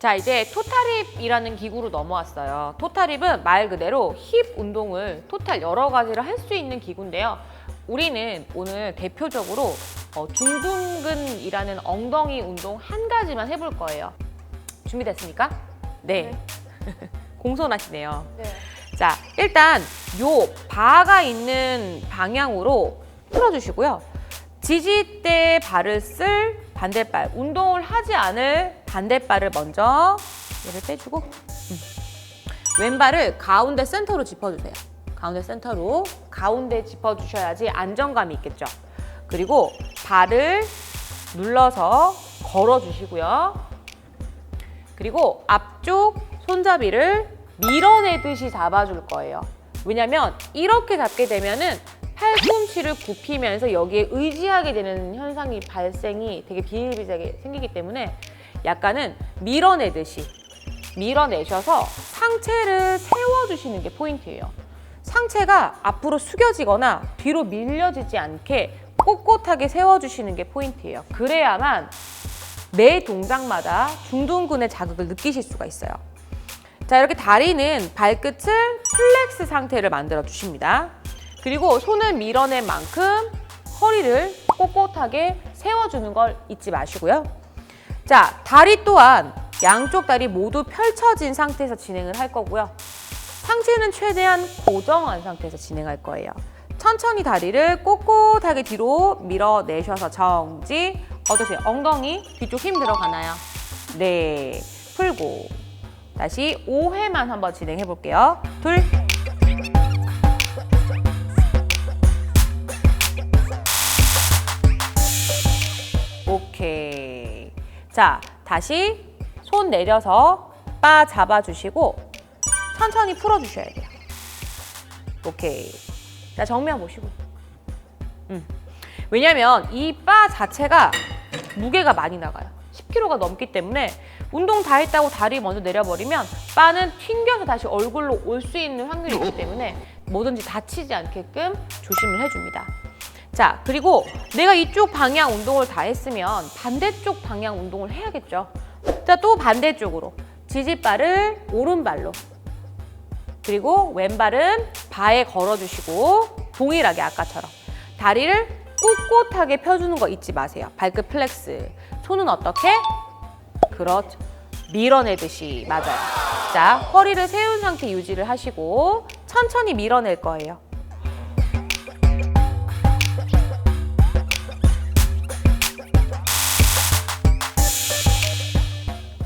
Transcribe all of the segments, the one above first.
자, 이제 토탈힙이라는 기구로 넘어왔어요. 토탈힙은 말 그대로 힙 운동을 토탈 여러 가지를 할 수 있는 기구인데요. 우리는 오늘 대표적으로 중둔근이라는 엉덩이 운동 한 가지만 해볼 거예요. 준비됐습니까? 네. 공손하시네요. 네. 자, 일단 요 바가 있는 방향으로 풀어주시고요. 지지대 발을 쓸 반대발, 운동을 하지 않을 반대발을 먼저 얘를 빼주고 왼발을 가운데 센터로 짚어주세요. 가운데 센터로 가운데 짚어주셔야지 안정감이 있겠죠. 그리고 발을 눌러서 걸어주시고요. 그리고 앞쪽 손잡이를 밀어내듯이 잡아줄 거예요. 왜냐면 이렇게 잡게 되면은 팔꿈치를 굽히면서 여기에 의지하게 되는 현상이 발생이 되게 비일비재하게 생기기 때문에 약간은 밀어내듯이 밀어내셔서 상체를 세워주시는 게 포인트예요. 상체가 앞으로 숙여지거나 뒤로 밀려지지 않게 꼿꼿하게 세워주시는 게 포인트예요. 그래야만 매 동작마다 중둔근의 자극을 느끼실 수가 있어요. 자, 이렇게 다리는 발끝을 플렉스 상태를 만들어 주십니다. 그리고 손을 밀어낸 만큼 허리를 꼿꼿하게 세워주는 걸 잊지 마시고요. 자, 다리 또한 양쪽 다리 모두 펼쳐진 상태에서 진행을 할 거고요. 상체는 최대한 고정한 상태에서 진행할 거예요. 천천히 다리를 꼿꼿하게 뒤로 밀어내셔서 정지. 어떠세요? 엉덩이 뒤쪽 힘 들어가나요? 네, 풀고 다시 5회만 한번 진행해 볼게요. 둘, 오케이. 자, 다시 손 내려서 바 잡아주시고 천천히 풀어주셔야 돼요. 오케이. 자, 정면 보시고. 왜냐면 이 바 자체가 무게가 많이 나가요. 10kg가 넘기 때문에 운동 다 했다고 다리 먼저 내려버리면 바는 튕겨서 다시 얼굴로 올 수 있는 확률이 있기 때문에 뭐든지 다치지 않게끔 조심을 해줍니다. 자, 그리고 내가 이쪽 방향 운동을 다 했으면 반대쪽 방향 운동을 해야겠죠. 자, 또 반대쪽으로 지지발을 오른발로 그리고 왼발은 바에 걸어주시고 동일하게 아까처럼 다리를 꼿꼿하게 펴주는 거 잊지 마세요. 발끝 플렉스. 손은 어떻게? 그렇죠. 밀어내듯이. 맞아요. 자, 허리를 세운 상태 유지를 하시고 천천히 밀어낼 거예요.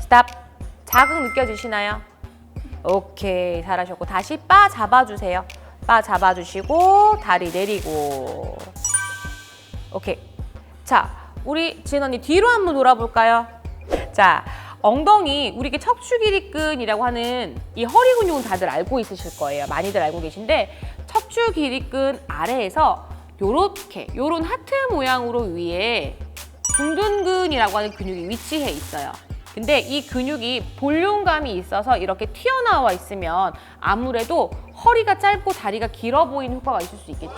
스탑. 자극 느껴지시나요? 오케이, 잘하셨고 다시 바 잡아주세요. 바 잡아주시고 다리 내리고. 오케이. 자, 우리 지은 언니 뒤로 한번 돌아볼까요? 자, 엉덩이, 우리 이게 척추 길이끈이라고 하는 이 허리 근육은 다들 알고 있으실 거예요. 많이들 알고 계신데 척추 길이끈 아래에서 요런 하트 모양으로 위에 중둔근이라고 하는 근육이 위치해 있어요. 근데 이 근육이 볼륨감이 있어서 이렇게 튀어나와 있으면 아무래도 허리가 짧고 다리가 길어 보이는 효과가 있을 수 있겠죠.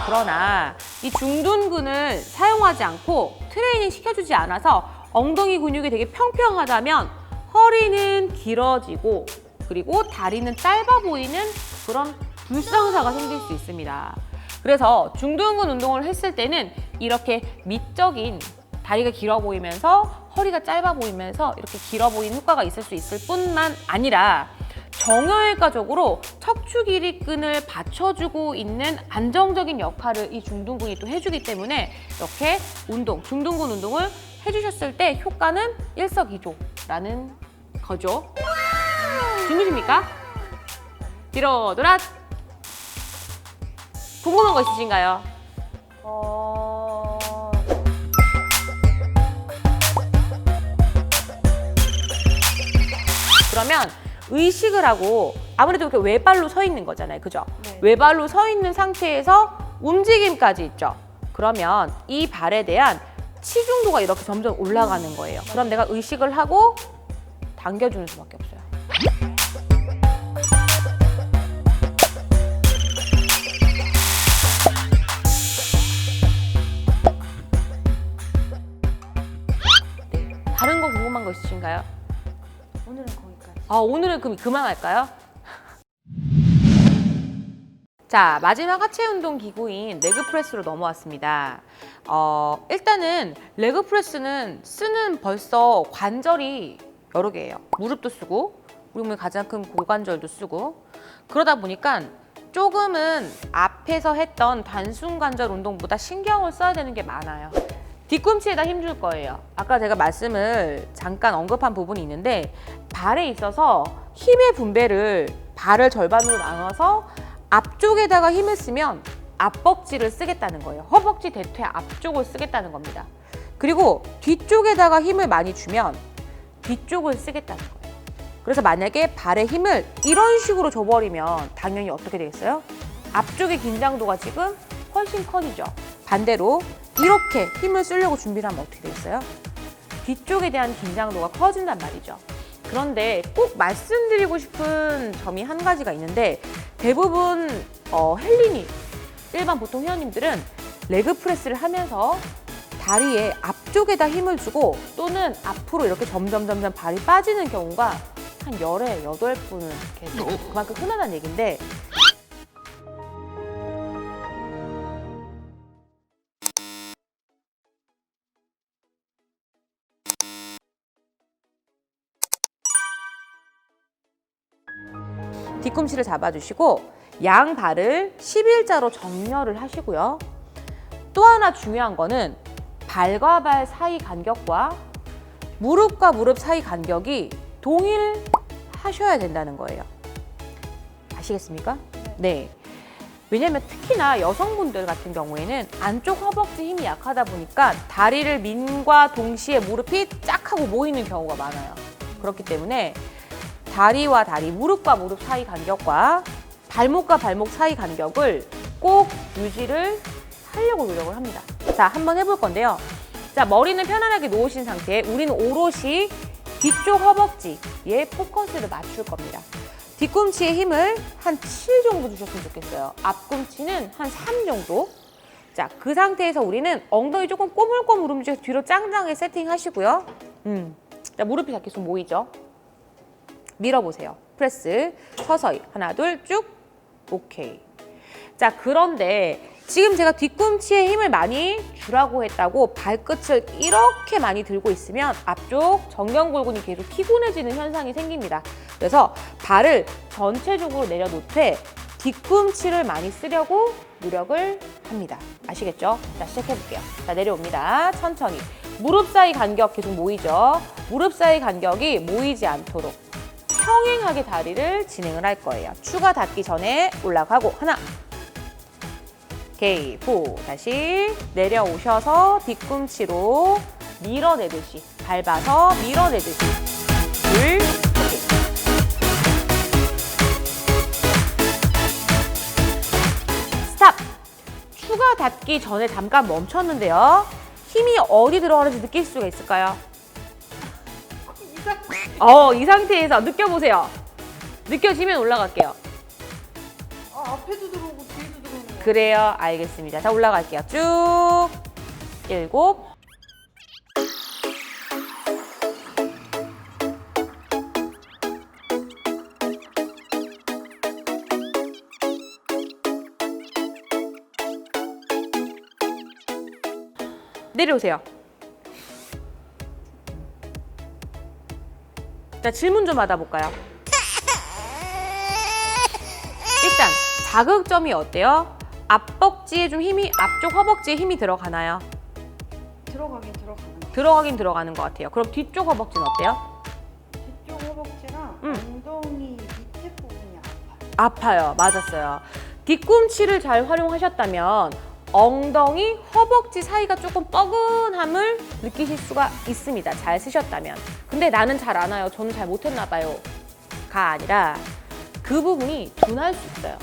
그러나 이 중둔근을 사용하지 않고 트레이닝 시켜주지 않아서 엉덩이 근육이 되게 평평하다면 허리는 길어지고 그리고 다리는 짧아 보이는 그런 불상사가 생길 수 있습니다. 그래서 중둔근 운동을 했을 때는 이렇게 미적인 다리가 길어 보이면서 허리가 짧아 보이면서 이렇게 길어 보이는 효과가 있을 수 있을 뿐만 아니라 정형외과적으로 척추 길이끈을 받쳐주고 있는 안정적인 역할을 이 중둔근이 또 해주기 때문에 이렇게 중둔근 운동을 해주셨을 때 효과는 일석이조라는 거죠. 준비십니까? 뒤로 돌아. 궁금한 거 있으신가요? 그러면 의식을 하고 아무래도 이렇게 외발로 서 있는 거잖아요. 그죠? 네. 외발로 서 있는 상태에서 움직임까지 있죠. 그러면 이 발에 대한 치중도가 이렇게 점점 올라가는 거예요. 그럼 내가 의식을 하고 당겨주는 수밖에 없어요. 네. 다른 거 궁금한 거 있으신가요? 오늘은 거기까지. 오늘은 그럼 그만할까요? 자, 마지막 하체 운동 기구인 레그 프레스로 넘어왔습니다. 일단은 레그 프레스는 쓰는 벌써 관절이 여러 개예요. 무릎도 쓰고 우리 몸의 가장 큰 고관절도 쓰고 그러다 보니까 조금은 앞에서 했던 단순 관절 운동보다 신경을 써야 되는 게 많아요. 뒤꿈치에다 힘줄 거예요. 아까 제가 말씀을 잠깐 언급한 부분이 있는데 발에 있어서 힘의 분배를 발을 절반으로 나눠서 앞쪽에다가 힘을 쓰면 앞벅지를 쓰겠다는 거예요. 허벅지 대퇴 앞쪽을 쓰겠다는 겁니다. 그리고 뒤쪽에다가 힘을 많이 주면 뒤쪽을 쓰겠다는 거예요. 그래서 만약에 발에 힘을 이런 식으로 줘버리면 당연히 어떻게 되겠어요? 앞쪽의 긴장도가 지금 훨씬 커지죠. 반대로 이렇게 힘을 쓰려고 준비를 하면 어떻게 되겠어요? 뒤쪽에 대한 긴장도가 커진단 말이죠. 그런데 꼭 말씀드리고 싶은 점이 한 가지가 있는데 대부분 헬린이 일반 보통 회원님들은 레그 프레스를 하면서 다리의 앞쪽에다 힘을 주고 또는 앞으로 이렇게 점점 발이 빠지는 경우가 한 열에 8분은 계속 그만큼 흔하다는 얘기인데 뒤꿈치를 잡아주시고 양 발을 11자로 정렬을 하시고요. 또 하나 중요한 거는 발과 발 사이 간격과 무릎과 무릎 사이 간격이 동일하셔야 된다는 거예요. 아시겠습니까? 네. 왜냐면 특히나 여성분들 같은 경우에는 안쪽 허벅지 힘이 약하다 보니까 다리를 민과 동시에 무릎이 쫙 하고 모이는 경우가 많아요. 그렇기 때문에 다리와 다리, 무릎과 무릎 사이 간격과 발목과 발목 사이 간격을 꼭 유지를 하려고 노력을 합니다. 자, 한번 해볼 건데요. 자, 머리는 편안하게 놓으신 상태에 우리는 오롯이 뒤쪽 허벅지에 포커스를 맞출 겁니다. 뒤꿈치에 힘을 한 7 정도 주셨으면 좋겠어요. 앞꿈치는 한 3 정도. 자, 그 상태에서 우리는 엉덩이 조금 꼬물꼬물 움직여서 뒤로 짱짱하게 세팅하시고요. 자, 무릎이 다 계속 모이죠. 밀어보세요. 프레스 서서히 하나 둘 쭉. 오케이. 자, 그런데 지금 제가 뒤꿈치에 힘을 많이 주라고 했다고 발끝을 이렇게 많이 들고 있으면 앞쪽 정경골근이 계속 피곤해지는 현상이 생깁니다. 그래서 발을 전체적으로 내려놓되 뒤꿈치를 많이 쓰려고 노력을 합니다. 아시겠죠? 자, 시작해볼게요. 자, 내려옵니다. 천천히. 무릎 사이 간격 계속 모이죠? 무릎 사이 간격이 모이지 않도록 평행하게 다리를 진행을 할 거예요. 추가 닿기 전에 올라가고 하나. 오케이, 후. 다시 내려오셔서 뒤꿈치로 밀어내듯이 밟아서 밀어내듯이 둘, 오케이. 스탑. 추가 닿기 전에 잠깐 멈췄는데요. 힘이 어디 들어가는지 느낄 수가 있을까요? 이 상태에서 느껴보세요. 느껴지면 올라갈게요. 앞에도 들어오고 뒤에도 들어오고. 그래요. 알겠습니다. 자, 올라갈게요. 쭉. 7. 내려오세요. 자, 질문 좀 받아볼까요? 일단 자극점이 어때요? 앞벅지에 좀 힘이, 앞쪽 허벅지에 힘이 들어가나요? 들어가긴 들어가는 것 같아요. 그럼 뒤쪽 허벅지는 어때요? 뒤쪽 허벅지랑 엉덩이 밑에 부분이 아파요. 아파요. 맞았어요. 뒤꿈치를 잘 활용하셨다면 엉덩이, 허벅지 사이가 조금 뻐근함을 느끼실 수가 있습니다. 잘 쓰셨다면. 근데 나는 잘 안 와요. 저는 잘 못했나 봐요. 가 아니라 그 부분이 둔할 수 있어요.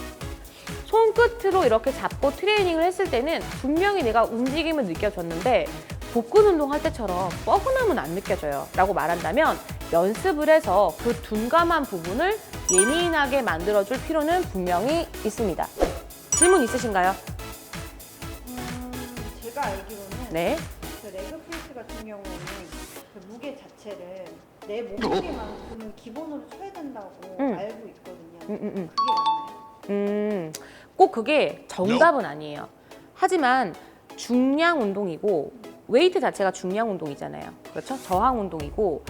손끝으로 이렇게 잡고 트레이닝을 했을 때는 분명히 내가 움직임을 느껴졌는데 복근 운동할 때처럼 뻐근함은 안 느껴져요. 라고 말한다면 연습을 해서 그 둔감한 부분을 예민하게 만들어줄 필요는 분명히 있습니다. 질문 있으신가요? 제가 알기로는 네. 그 레그 프레스 같은 경우에는 그 무게 자체를 내 몸무게만큼은 기본으로 쳐야 된다고 알고 있거든요. 그게 맞나요? 꼭 그게 정답은 아니에요. 하지만 중량 운동이고 웨이트 자체가 중량 운동이잖아요. 그렇죠? 저항 운동이고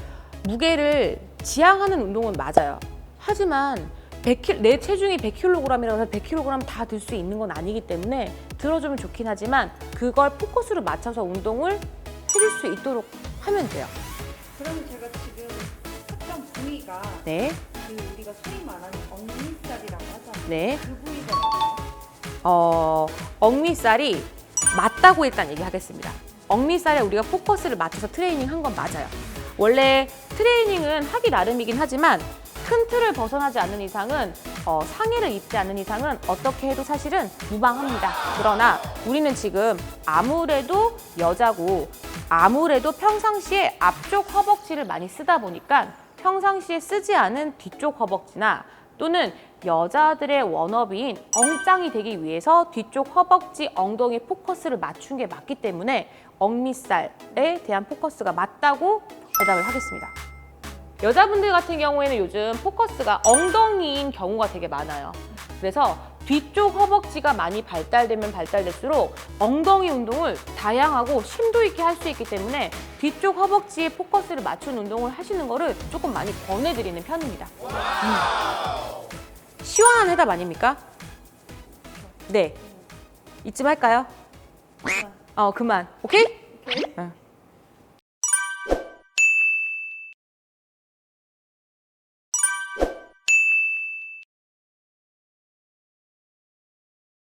무게를 지향하는 운동은 맞아요. 하지만 내 체중이 100kg이라고 해서 100kg 다 들 수 있는 건 아니기 때문에 들어주면 좋긴 하지만 그걸 포커스로 맞춰서 운동을 해줄 수 있도록 하면 돼요. 그럼 제가 지금 했던 부위가 네. 그 우리가 소위 말하는 억리살이라고 하잖아요. 네. 그 부위가 맞나요? 억미살이 맞다고 일단 얘기하겠습니다. 억미살에 우리가 포커스를 맞춰서 트레이닝 한 건 맞아요. 원래 트레이닝은 하기 나름이긴 하지만 큰 틀을 벗어나지 않는 이상은 상해를 입지 않는 이상은 어떻게 해도 사실은 무방합니다. 그러나 우리는 지금 아무래도 여자고 아무래도 평상시에 앞쪽 허벅지를 많이 쓰다 보니까 평상시에 쓰지 않은 뒤쪽 허벅지나 또는 여자들의 워너비인 엉짱이 되기 위해서 뒤쪽 허벅지, 엉덩이 포커스를 맞춘 게 맞기 때문에 억미살에 대한 포커스가 맞다고 대답을 하겠습니다. 여자분들 같은 경우에는 요즘 포커스가 엉덩이인 경우가 되게 많아요. 그래서 뒤쪽 허벅지가 많이 발달되면 발달될수록 엉덩이 운동을 다양하고 심도 있게 할 수 있기 때문에 뒤쪽 허벅지에 포커스를 맞춘 운동을 하시는 거를 조금 많이 권해드리는 편입니다. 시원한 해답 아닙니까? 네. 이쯤 할까요? 그만. 오케이? 오케이. 응.